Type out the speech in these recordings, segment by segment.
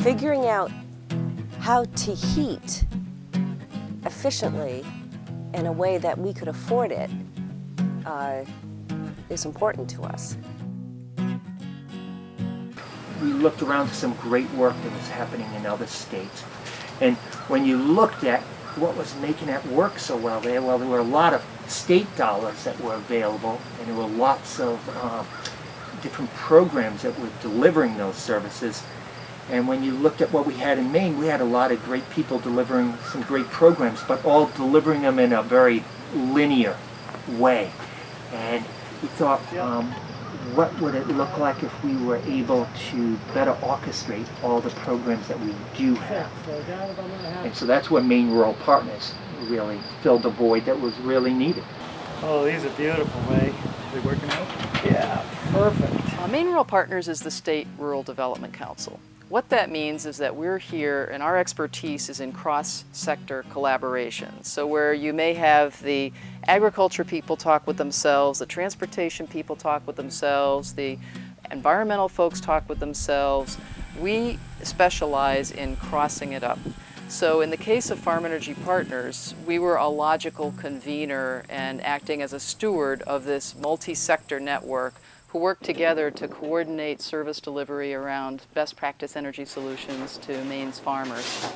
figuring out how to heat efficiently in a way that we could afford it is important to us. We looked around for some great work that was happening in other states. And when you looked at what was making that work so well there were a lot of state dollars that were available, and there were lots of different programs that were delivering those services. And when you looked at what we had in Maine, we had a lot of great people delivering some great programs, but all delivering them in a very linear way. And we thought, what would it look like if we were able to better orchestrate all the programs that we do have? And so that's where Maine Rural Partners really filled the void that was really needed. Oh, these are beautiful, Ray. They working out? Yeah, perfect. Maine Rural Partners is the State Rural Development Council. What that means is that we're here and our expertise is in cross-sector collaboration. So where you may have the agriculture people talk with themselves, the transportation people talk with themselves, the environmental folks talk with themselves, we specialize in crossing it up. So in the case of Farm Energy Partners, we were a logical convener and acting as a steward of this multi-sector network who work together to coordinate service delivery around best practice energy solutions to Maine's farmers.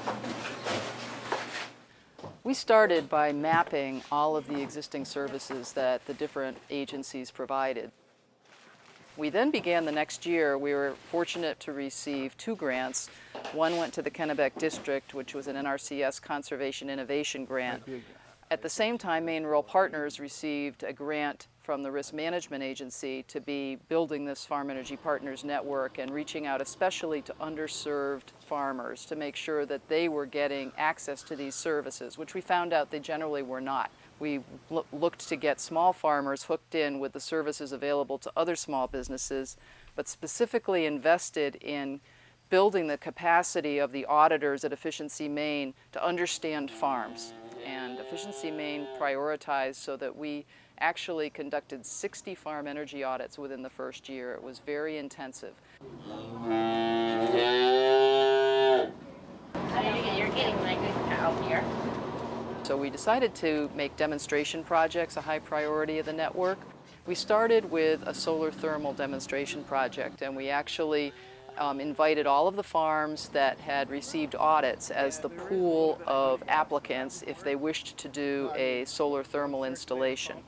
We started by mapping all of the existing services that the different agencies provided. We then began the next year. We were fortunate to receive 2 grants. One went to the Kennebec District, which was an NRCS Conservation Innovation Grant. At the same time, Maine Rural Partners received a grant from the Risk Management Agency to be building this Farm Energy Partners network and reaching out especially to underserved farmers to make sure that they were getting access to these services, which we found out they generally were not. We looked to get small farmers hooked in with the services available to other small businesses, but specifically invested in building the capacity of the auditors at Efficiency Maine to understand farms. And Efficiency Maine prioritized so that we actually conducted 60 farm energy audits within the first year. It was very intensive. You're getting like out here. So we decided to make demonstration projects a high priority of the network. We started with a solar thermal demonstration project, and we actually invited all of the farms that had received audits as the pool of applicants if they wished to do a solar thermal installation.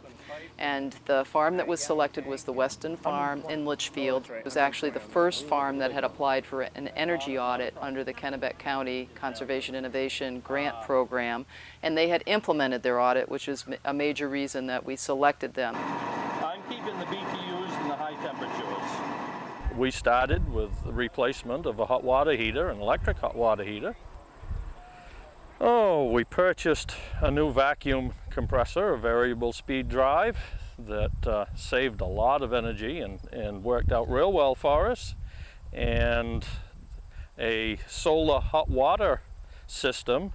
And the farm that was selected was the Weston Farm in Litchfield. It was actually the first farm that had applied for an energy audit under the Kennebec County Conservation Innovation Grant Program, and they had implemented their audit, which is a major reason that we selected them. I'm keeping the BTUs and the high temperatures. We started with the replacement of a hot water heater, an electric hot water heater. Oh, we purchased a new vacuum compressor, a variable speed drive that saved a lot of energy and worked out real well for us. And a solar hot water system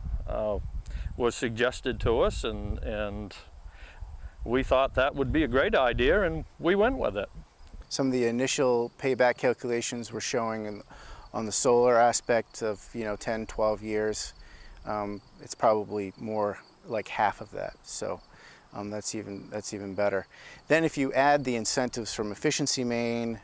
was suggested to us, and we thought that would be a great idea, and we went with it. Some of the initial payback calculations were showing on the solar aspect of 10, 12 years. It's probably more like half of that, so that's even better. Then if you add the incentives from Efficiency Maine,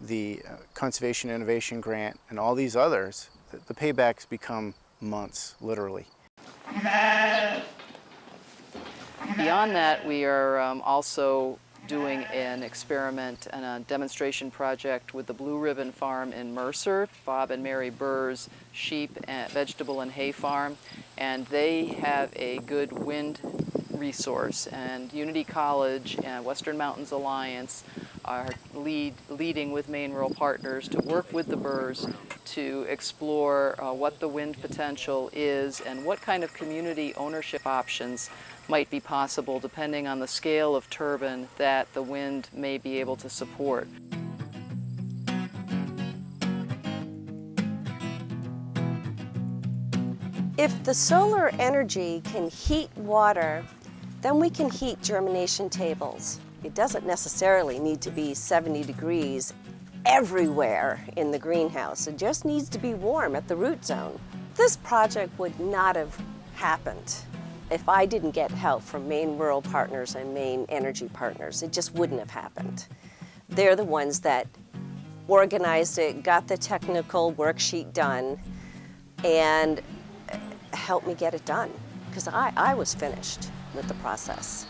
the Conservation Innovation Grant, and all these others, the paybacks become months, literally. Beyond that, we are also doing an experiment and a demonstration project with the Blue Ribbon Farm in Mercer, Bob and Mary Burr's sheep, and vegetable and hay farm, and they have a good wind resource, and Unity College and Western Mountains Alliance are leading with Maine Rural Partners to work with the Burrs to explore what the wind potential is and what kind of community ownership options might be possible depending on the scale of turbine that the wind may be able to support. If the solar energy can heat water, then we can heat germination tables. It doesn't necessarily need to be 70 degrees everywhere in the greenhouse. It just needs to be warm at the root zone. This project would not have happened if I didn't get help from Maine Rural Partners and Maine Energy Partners. It just wouldn't have happened. They're the ones that organized it, got the technical worksheet done, and helped me get it done, because I was finished with the process.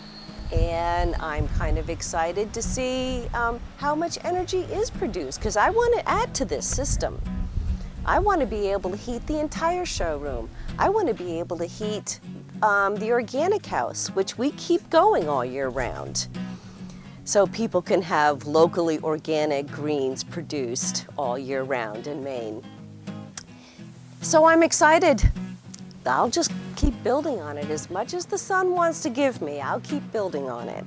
And I'm kind of excited to see how much energy is produced, because I want to add to this system. I want to be able to heat the entire showroom. I want to be able to heat the organic house, which we keep going all year round, so people can have locally organic greens produced all year round in Maine. So I'm excited. I'll just keep building on it. As much as the sun wants to give me, I'll keep building on it.